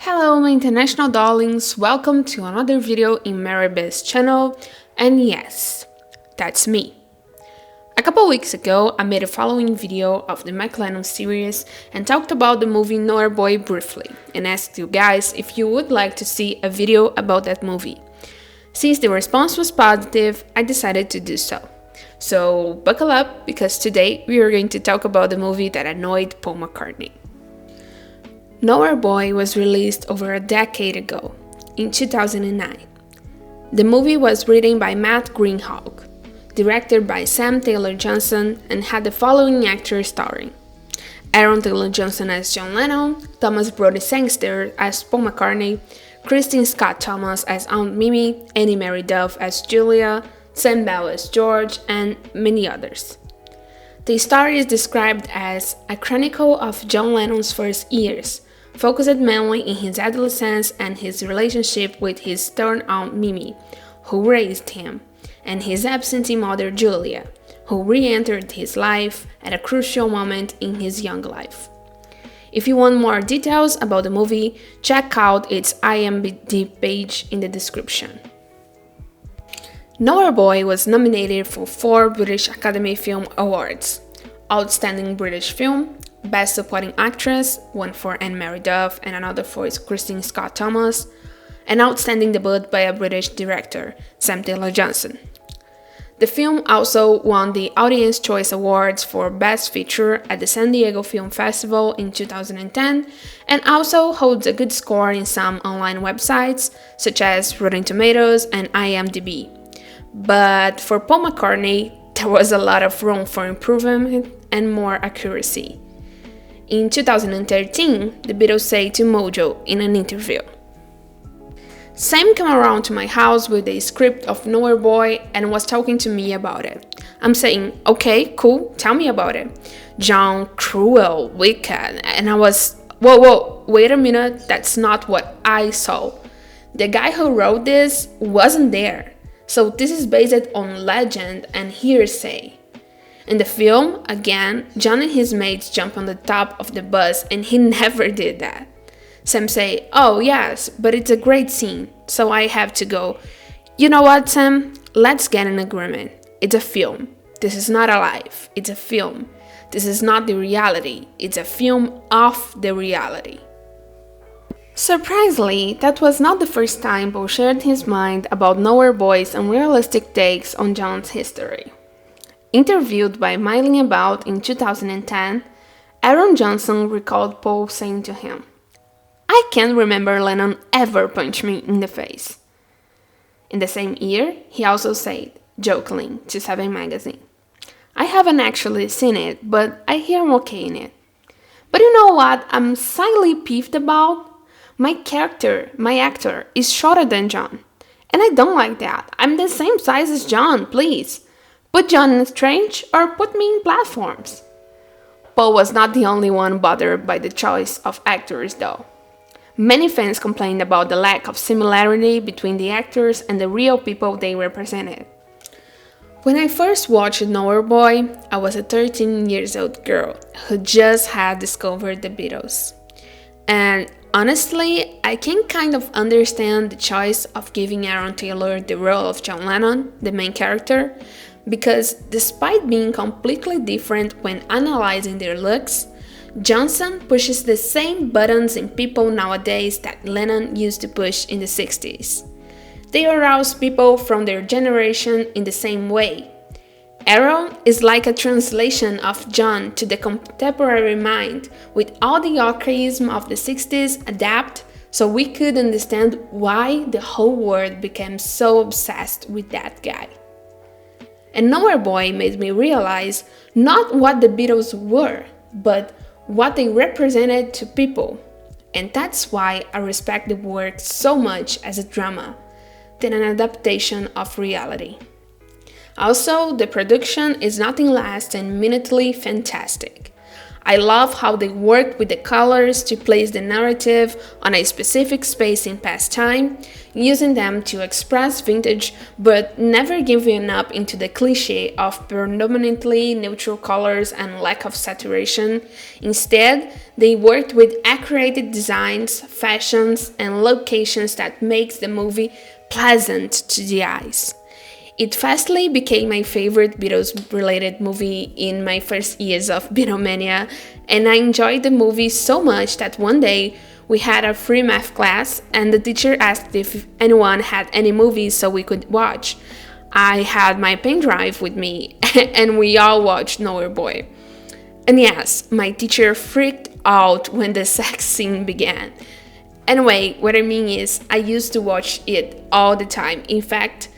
Hello my international darlings, welcome to another video in Maribeth's channel, and yes, that's me. A couple weeks ago, I made a following video of the McCartney series and talked about the movie Nowhere Boy briefly and asked you guys if you would like to see a video about that movie. Since the response was positive, I decided to do so. So buckle up because today we are going to talk about the movie that annoyed Paul McCartney. Nowhere Boy was released over a decade ago, in 2009. The movie was written by Matt Greenhalgh, directed by Sam Taylor Johnson, and had the following actors starring: Aaron Taylor Johnson as John Lennon, Thomas Brodie Sangster as Paul McCartney, Kristen Scott Thomas as Aunt Mimi, Annie Mary Duff as Julia, Sam Bell as George, and many others. The story is described as a chronicle of John Lennon's first years, focused mainly in his adolescence and his relationship with his stern Aunt Mimi, who raised him, and his absentee mother Julia, who re-entered his life at a crucial moment in his young life. If you want more details about the movie, check out its IMDb page in the description. Nowhere Boy was nominated for 4 British Academy Film Awards: Outstanding British Film, Best Supporting Actress, one for Anne Mary Duff and another for Kristen Scott Thomas, and Outstanding Debut by a British Director, Sam Taylor Johnson. The film also won the Audience Choice Awards for Best Feature at the San Diego Film Festival in 2010 and also holds a good score in some online websites such as Rotten Tomatoes and IMDb. But for Paul McCartney, there was a lot of room for improvement and more accuracy. In 2013, the Beatles say to Mojo in an interview, "Sam came around to my house with a script of Nowhere Boy and was talking to me about it. I'm saying, okay, cool, tell me about it. John, cruel, wicked, and I was, whoa, wait a minute, that's not what I saw. The guy who wrote this wasn't there. So this is based on legend and hearsay." In the film, again, John and his mates jump on the top of the bus and he never did that. Sam say, "Oh yes, but it's a great scene, so I have to go. You know what, Sam? Let's get an agreement. It's a film. This is not a life. It's a film. This is not the reality. It's a film of the reality." Surprisingly, that was not the first time Paul shared his mind about Nowhere Boy's unrealistic takes on John's history. Interviewed by Milling About in 2010, Aaron Johnson recalled Paul saying to him, "I can't remember Lennon ever punched me in the face." In the same year, he also said, jokingly, to Seven magazine, "I haven't actually seen it, but I hear I'm okay in it. But you know what I'm slightly peeved about? My character, my actor, is shorter than John. And I don't like that. I'm the same size as John, please. Put John in Strange or put me in Platforms." Paul was not the only one bothered by the choice of actors though. Many fans complained about the lack of similarity between the actors and the real people they represented. When I first watched Nowhere Boy, I was a 13-year-old girl who just had discovered the Beatles. And honestly, I can kind of understand the choice of giving Aaron Taylor the role of John Lennon, the main character, because despite being completely different when analyzing their looks, Johnson pushes the same buttons in people nowadays that Lennon used to push in the 60s. They arouse people from their generation in the same way. Aaron is like a translation of John to the contemporary mind, with all the archaism of the 60s adapt so we could understand why the whole world became so obsessed with that guy. And Nowhere Boy made me realize not what the Beatles were, but what they represented to people. And that's why I respect the work so much as a drama than an adaptation of reality. Also, the production is nothing less than minutely fantastic. I love how they worked with the colors to place the narrative on a specific space in past time, using them to express vintage but never giving up into the cliche of predominantly neutral colors and lack of saturation. Instead, they worked with accurate designs, fashions, and locations that makes the movie pleasant to the eyes. It fastly became my favorite Beatles-related movie in my first years of Beatlemania, and I enjoyed the movie so much that one day we had a free math class and the teacher asked if anyone had any movies so we could watch. I had my pen drive with me and we all watched Nowhere Boy. And yes, my teacher freaked out when the sex scene began. Anyway, what I mean is I used to watch it all the time. In fact,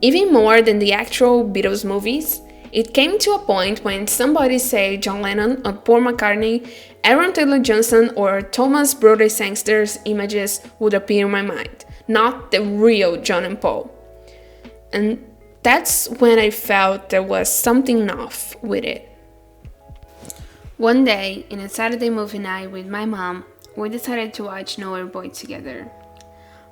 even more than the actual Beatles movies, it came to a point when somebody said John Lennon or Paul McCartney, Aaron Taylor Johnson or Thomas Brody Sangster's images would appear in my mind, not the real John and Paul. And that's when I felt there was something off with it. One day, in a Saturday movie night with my mom, we decided to watch Nowhere Boy together.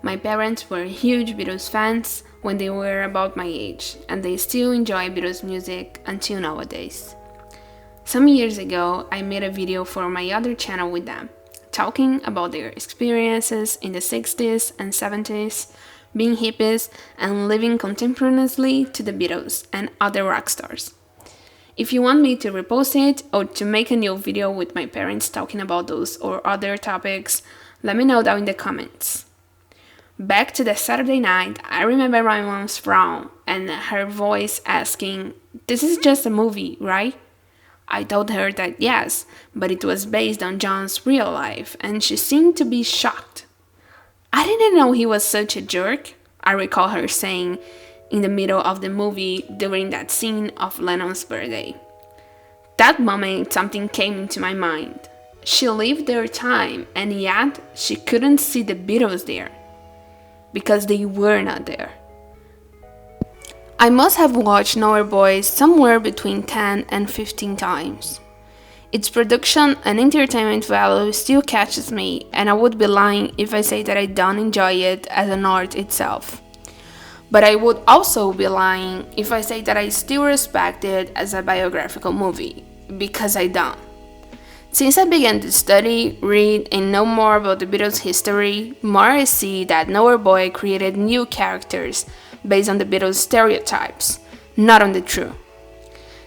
My parents were huge Beatles fans when they were about my age, and they still enjoy Beatles music until nowadays. Some years ago, I made a video for my other channel with them, talking about their experiences in the 60s and 70s, being hippies, and living contemporaneously to the Beatles and other rock stars. If you want me to repost it or to make a new video with my parents talking about those or other topics, let me know down in the comments. Back to the Saturday night, I remember my mom's frown and her voice asking, "This is just a movie, right?" I told her that yes, but it was based on John's real life, and she seemed to be shocked. "I didn't know he was such a jerk," I recall her saying in the middle of the movie during that scene of Lennon's birthday. That moment, something came into my mind. She lived their time, and yet she couldn't see the Beatles there, because they were not there. I must have watched Nowhere Boy somewhere between 10 and 15 times. Its production and entertainment value still catches me, and I would be lying if I say that I don't enjoy it as an art itself. But I would also be lying if I say that I still respect it as a biographical movie, because I don't. Since I began to study, read, and know more about the Beatles' history, more I see that Nowhere Boy created new characters based on the Beatles' stereotypes, not on the truth.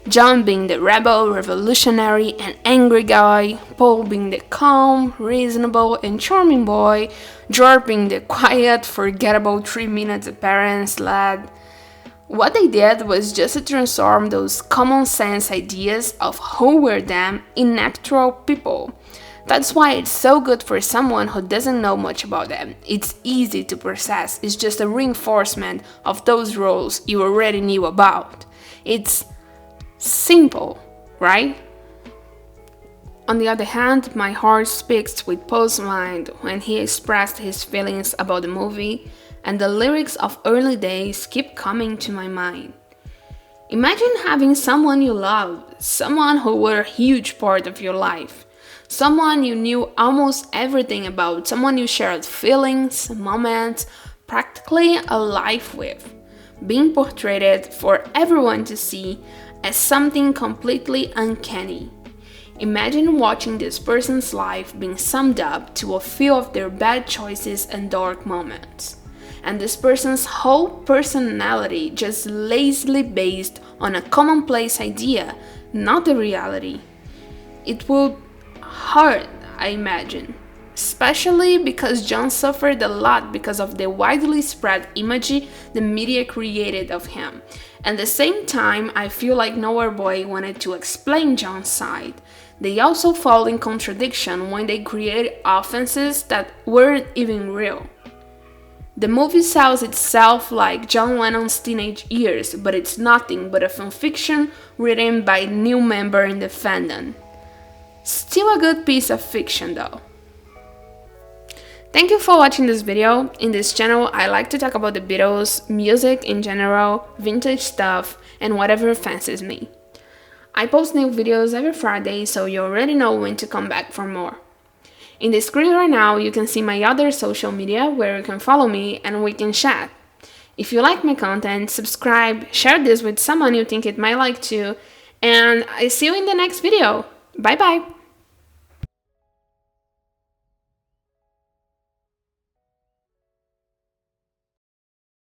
John being the rebel, revolutionary, and angry guy, Paul being the calm, reasonable, and charming boy, George being the quiet, forgettable 3 minutes appearance lad. What they did was just to transform those common sense ideas of who were them in actual people. That's why it's so good for someone who doesn't know much about them. It's easy to process, it's just a reinforcement of those roles you already knew about. It's simple, right? On the other hand, my heart speaks with Paul's mind when he expressed his feelings about the movie, and the lyrics of early days keep coming to my mind. Imagine having someone you love, someone who were a huge part of your life, someone you knew almost everything about, someone you shared feelings, moments, practically a life with, being portrayed for everyone to see as something completely uncanny. Imagine watching this person's life being summed up to a few of their bad choices and dark moments, and this person's whole personality just lazily based on a commonplace idea, not the reality. It would hurt, I imagine, especially because John suffered a lot because of the widely spread image the media created of him. At the same time, I feel like Nowhere Boy wanted to explain John's side. They also fall in contradiction when they create offenses that weren't even real. The movie sells itself like John Lennon's teenage years, but it's nothing but a fanfiction written by a new member in the fandom. Still a good piece of fiction though. Thank you for watching this video. In this channel, I like to talk about the Beatles, music in general, vintage stuff, and whatever fancies me. I post new videos every Friday, so you already know when to come back for more. In the screen right now, you can see my other social media where you can follow me and we can chat. If you like my content, subscribe, share this with someone you think it might like too, and I see you in the next video. Bye bye!